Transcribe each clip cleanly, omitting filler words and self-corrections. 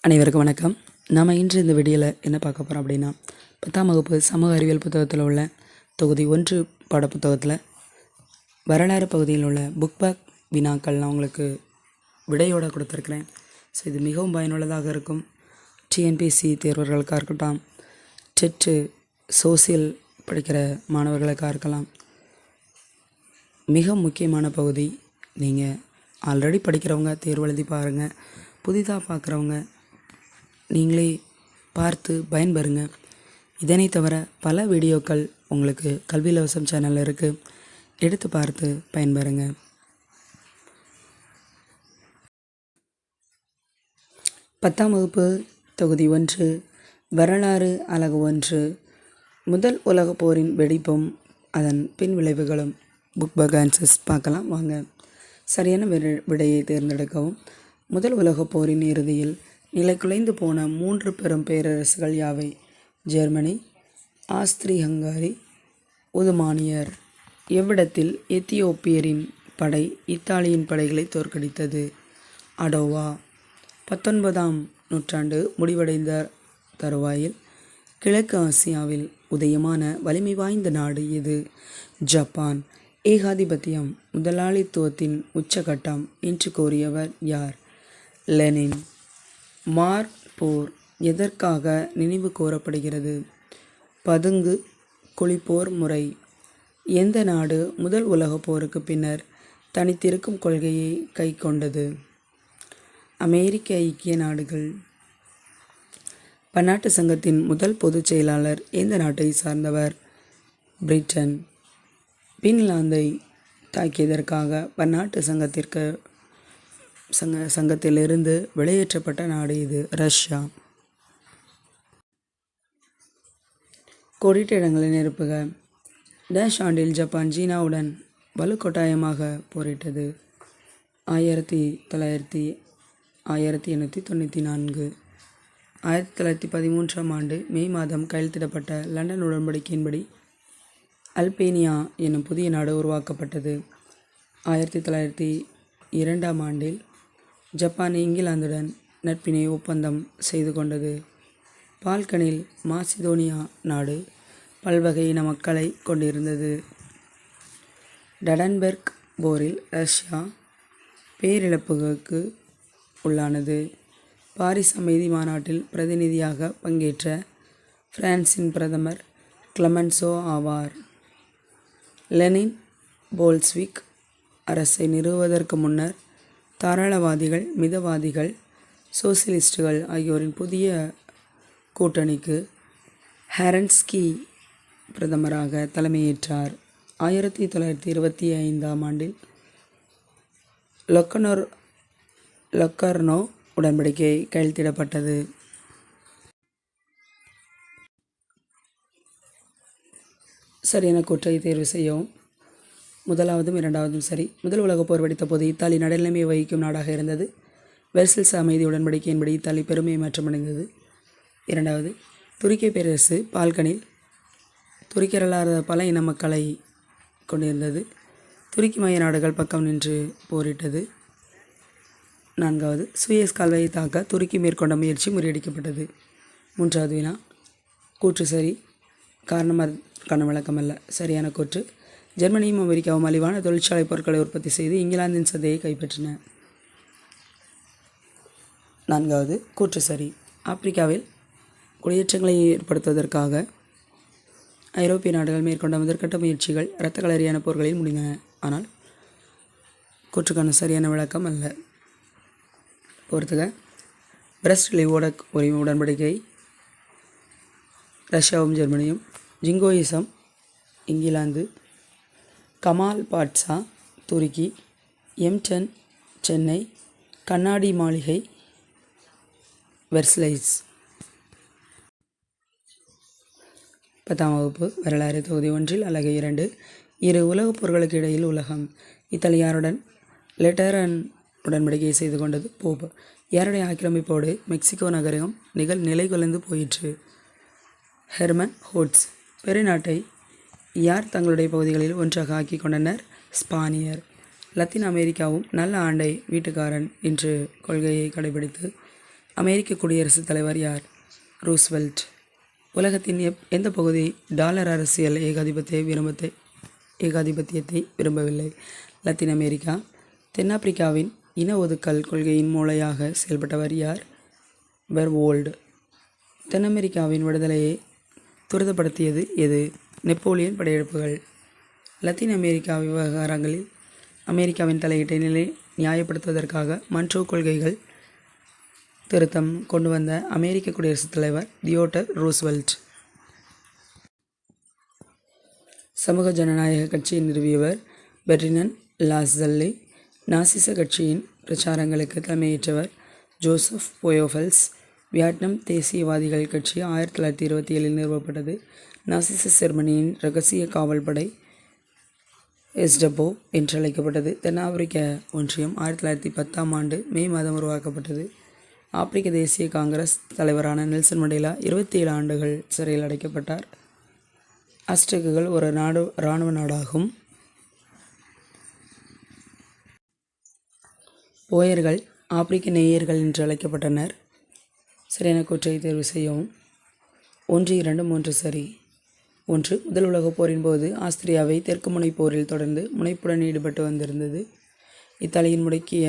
அனைவருக்கும் வணக்கம். நாம் இன்று இந்த வீடியோவில் என்ன பார்க்க போகிறோம் அப்படின்னா, 10ஆம் வகுப்பு சமூக அறிவியல் புத்தகத்தில் உள்ள தொகுதி 1 பாடப்புத்தகத்தில் வரலாறு பகுதியில் உள்ள புக் பேக் வினாக்கள் நான் உங்களுக்கு விடையோடு கொடுத்துருக்குறேன். ஸோ இது மிகவும் பயனுள்ளதாக இருக்கும். டிஎன்பிஎஸ்சி தேர்வர்களுக்காக இருக்கட்டும், டெட்டு சோசியல் படிக்கிற மாணவர்களுக்காக இருக்கலாம். மிக முக்கியமான பகுதி. நீங்கள் ஆல்ரெடி படிக்கிறவங்க தேர்வு எழுதி பாருங்கள். புதிதாக பார்க்குறவங்க நீங்களே பார்த்து பயன்பெறுங்க. இதனை தவிர பல வீடியோக்கள் உங்களுக்கு கல்வி இலவசம் சேனலில் இருக்குது. எடுத்து பார்த்து பயன்பெறுங்க. பத்தாம் வகுப்பு தொகுதி 1 வரலாறு அலகு 1 முதல் உலகப் போரின் வெடிப்பும் அதன் பின் விளைவுகளும். புக் பேக் ஆன்சர்ஸ் பார்க்கலாம் வாங்க. சரியான விடையை தேர்ந்தெடுக்கவும். முதல் உலகப் போரின் இறுதியில் நிலைகுலைந்து போன 3 பெரும் பேரரசுகள் யாவை? ஜெர்மனி, ஆஸ்திரி-ஹங்காரி, உதுமானியர். எவ்விடத்தில் எத்தியோப்பியரின் படை இத்தாலியின் படைகளை தோற்கடித்தது? அடோவா. 19ஆம் நூற்றாண்டு முடிவடைந்த தருவாயில் கிழக்கு ஆசியாவில் உதயமான வலிமை வாய்ந்த நாடு எது? ஜப்பான். ஏகாதிபத்தியம் முதலாளித்துவத்தின் உச்சகட்டம் என்று கூறியவர் யார்? லெனின். மார் போர் எதற்காக நினைவு கூறப்படுகிறது? பதுங்கு குளிப்போர் முறை. எந்த நாடு முதல் உலகப் போருக்கு பின்னர் தனித்திருக்கும் கொள்கையை கை கொண்டது? அமெரிக்க ஐக்கிய நாடுகள். பன்னாட்டு சங்கத்தின் முதல் பொதுச் செயலாளர் எந்த நாட்டை சார்ந்தவர்? பிரிட்டன். பின்லாந்தை தாக்கியதற்காக பன்னாட்டு சங்கத்திலிருந்து வெளியேற்றப்பட்ட நாடு இது? ரஷ்யா. கோடிட்ட இடங்களை நிரப்புக. டேஷ் ஆண்டில் ஜப்பான் சீனாவுடன் வலுக்கட்டாயமாக போரிட்டது? 1894. 1913ஆம் ஆண்டு மே மாதம் கையெழுத்திடப்பட்ட லண்டன் உடன்படிக்கையின்படி அல்பேனியா என்னும் புதிய நாடு உருவாக்கப்பட்டது. 1902ஆம் ஆண்டில் ஜப்பான் இங்கிலாந்துடன் நட்பினை ஒப்பந்தம் செய்து கொண்டது. பால்கனில் மாசிதோனியா நாடு பல்வகை இன மக்களை கொண்டிருந்தது. டடன்பெர்க் போரில் ரஷ்யா பேரிழப்புகளுக்கு உள்ளானது. பாரிஸ் அமைதி மாநாட்டில் பிரதிநிதியாக பங்கேற்ற பிரான்சின் பிரதமர் கிளமென்சோ ஆவார். லெனின் போல்ஸ்விக் அரசை நிறுவுவதற்கு முன்னர் தாராளவாதிகள், மிதவாதிகள், சோசியலிஸ்டுகள் ஆகியோரின் புதிய கூட்டணிக்கு ஹெரன்ஸ்கி பிரதமராக தலைமையேற்றார். 1925ஆம் ஆண்டில் லொக்கர்னோ உடன்படிக்கை கையெழுத்திடப்பட்டது. சரியான கூற்றை தேர்வு செய்யவும். முதலாவதும் இரண்டாவதும் சரி. முதல் உலகப் போர் வெடித்த போது இத்தாலி நடுநிலைமை வகிக்கும் நாடாக இருந்தது. வெர்சல்ஸ் அமைதி உடன்படிக்கையின்படி இத்தாலி பெருமை மாற்றமடைந்தது. இரண்டாவது, துருக்கிய பேரரசு பால்கனில் துருக்கியரல்லாத பல இன மக்களை கொண்டிருந்தது. துருக்கி மைய நாடுகள் பக்கம் நின்று போரிட்டது. நான்காவது, சுயஸ் கால்வாயை தாக்க துருக்கி மேற்கொண்ட முயற்சி முறியடிக்கப்பட்டது. மூன்றாவது வினா, கூற்று சரி, காரணம் அதற்கான விளக்கம் அல்ல. சரியான கூற்று, ஜெர்மனியும் அமெரிக்காவும் மலிவான தொழிற்சாலை பொருட்களை உற்பத்தி செய்து இங்கிலாந்தின் சந்தையை கைப்பற்றின. நான்காவது கூற்று சரி, ஆப்பிரிக்காவில் குடியேற்றங்களை ஏற்படுத்துவதற்காக ஐரோப்பிய நாடுகள் மேற்கொண்ட முதற்கட்ட முயற்சிகள் இரத்த களரியான போர்களில் முடிந்தன. ஆனால் கூற்றுக்கான சரியான விளக்கம் அல்ல. பொறுத்துக. பிரஸ்ட் லிவோடக் உரிமை உடன்படிக்கை ரஷ்யாவும் ஜெர்மனியும். ஜிங்கோயிசம் இங்கிலாந்து. கமால் பாட்சா துருக்கி. எம்டன் சென்னை. கண்ணாடி மாளிகை வெர்சலைஸ். 10ஆம் வகுப்பு வரலாறு தொகுதி 1 அலகு 2 இரு உலகப் போர்களுக்கு இடையில் உலகம். இத்தாலி யாருடன் லெட்டரன் உடன்படிக்கை செய்து கொண்டது? போப். யாருடைய ஆக்கிரமிப்போடு மெக்சிகோ நகரம் நிலைகுலைந்து போயிற்று? ஹெர்மன் ஹோட்ஸ். பெருநாட்டை யார் தங்களுடைய பகுதிகளில் ஒன்றாக ஆக்கி கொண்டனர்? ஸ்பானியர். லத்தீன் அமெரிக்காவும் நல்ல ஆண்டை வீட்டுக்காரன் என்று கொள்கையை கடைபிடித்து அமெரிக்க குடியரசுத் தலைவர் யார்? ரூஸ்வெல்ட். உலகத்தின் எந்த பகுதி டாலர் அரசியல் ஏகாதிபத்தியத்தை விரும்பவில்லை? Latin America. தென்னாப்பிரிக்காவின் இன ஒதுக்கல் கொள்கையின் மூளையாக செயல்பட்டவர் யார்? பெர்வோல்டு. தென் அமெரிக்காவின் விடுதலையை துரிதப்படுத்தியது எது? நெப்போலியன் படையெடுப்புகள். லத்தீன் அமெரிக்கா விவகாரங்களில் அமெரிக்காவின் தலையீட்டை நியாயப்படுத்துவதற்காக மன்ட்ரோ கொள்கைகள் திருத்தம் கொண்டு வந்த அமெரிக்க குடியரசுத் தலைவர் தியோடர் ரூஸ்வெல்ட். சமூக ஜனநாயக கட்சியை நிறுவியவர் பெர்ட்ரினன் லாசல்லி. நாசிச கட்சியின் பிரச்சாரங்களுக்கு தலைமையேற்றவர் ஜோசப் போயோஃபெல்ஸ். வியட்நாம் தேசியவாதிகள் கட்சி 1927 நிறுவப்பட்டது. நாசிச ஜெர்மனியின் இரகசிய காவல் படை எஸ்டபோ என்று அழைக்கப்பட்டது. தென்னாப்பிரிக்க ஒன்றியம் 1910 மே மாதம் உருவாக்கப்பட்டது. ஆப்பிரிக்க தேசிய காங்கிரஸ் தலைவரான நெல்சன் மண்டேலா 27 ஆண்டுகள் சிறையில் அடைக்கப்பட்டார். அஸ்டெக்குகள் ஒரு இராணுவ நாடாகும். போயர்கள் ஆப்பிரிக்க நேயர்கள் என்று அழைக்கப்பட்டனர். சரியான கூற்றை தேர்வு செய்யவும். 1, 2, 3 சரி. 1. முதல் உலகப் போரின் போது ஆஸ்திரியாவை தெற்கு முனை போரில் தொடர்ந்து முனைப்புடன் ஈடுபட்டு வந்திருந்தது. இத்தாலியின் முடக்கிய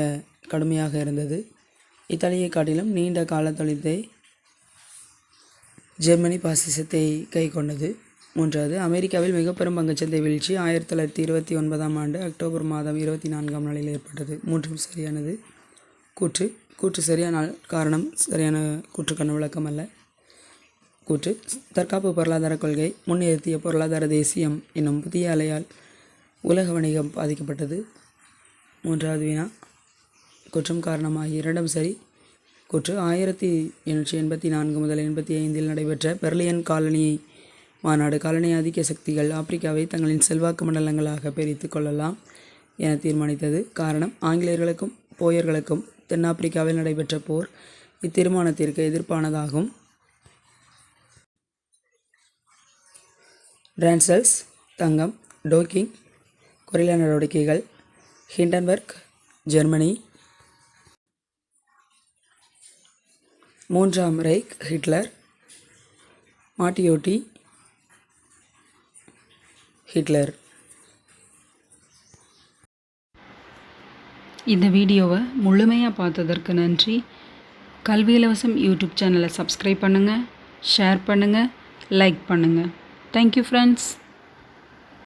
கடுமையாக இருந்தது. இத்தாலியை காட்டிலும் நீண்ட கால தொழிலை ஜெர்மனி பாசிசத்தை கை கொண்டது. 3. அமெரிக்காவில் மிக பெரும் பங்குச்சந்தை வீழ்ச்சி 1929 அக்டோபர் மாதம் 24 நாளில் ஏற்பட்டது. 3 சரியானது. கூற்று சரியானால் காரணம் சரியான கூற்றுக்கான விளக்கம் அல்ல. கூற்று தற்காப்பு பொருளாதார கொள்கை முன்னிறுத்திய பொருளாதார தேசியம் என்னும் புதிய அலையால் உலக வணிகம் பாதிக்கப்பட்டது. 3வது வினா குற்றம் காரணம் ஆகிய 2 சரி. கூற்று 1884 முதல் 85 நடைபெற்ற பெர்லின் காலனி மாநாடு காலனி ஆதிக்க சக்திகள் ஆப்பிரிக்காவை தங்களின் செல்வாக்கு மண்டலங்களாக பிரித்து கொள்ளலாம் என தீர்மானித்தது. காரணம் ஆங்கிலேயர்களுக்கும் போயர்களுக்கும் தென்னாப்பிரிக்காவில் நடைபெற்ற போர் இத்தீர்மானத்திற்கு எதிர்ப்பானதாகும். பிரான்சல்ஸ் தங்கம். டோக்கிங் கொரில்லா நடவடிக்கைகள். Hindenburg Germany. 3ஆம் ரைக் ஹிட்லர். மாட்டியோட்டி ஹிட்லர். இந்த வீடியோவை முழுமையாக பார்த்ததற்கு நன்றி. கல்வி இலவசம் யூடியூப் சேனலை சப்ஸ்கிரைப் பண்ணுங்கள், ஷேர் பண்ணுங்கள், லைக் பண்ணுங்கள். Thank you friends.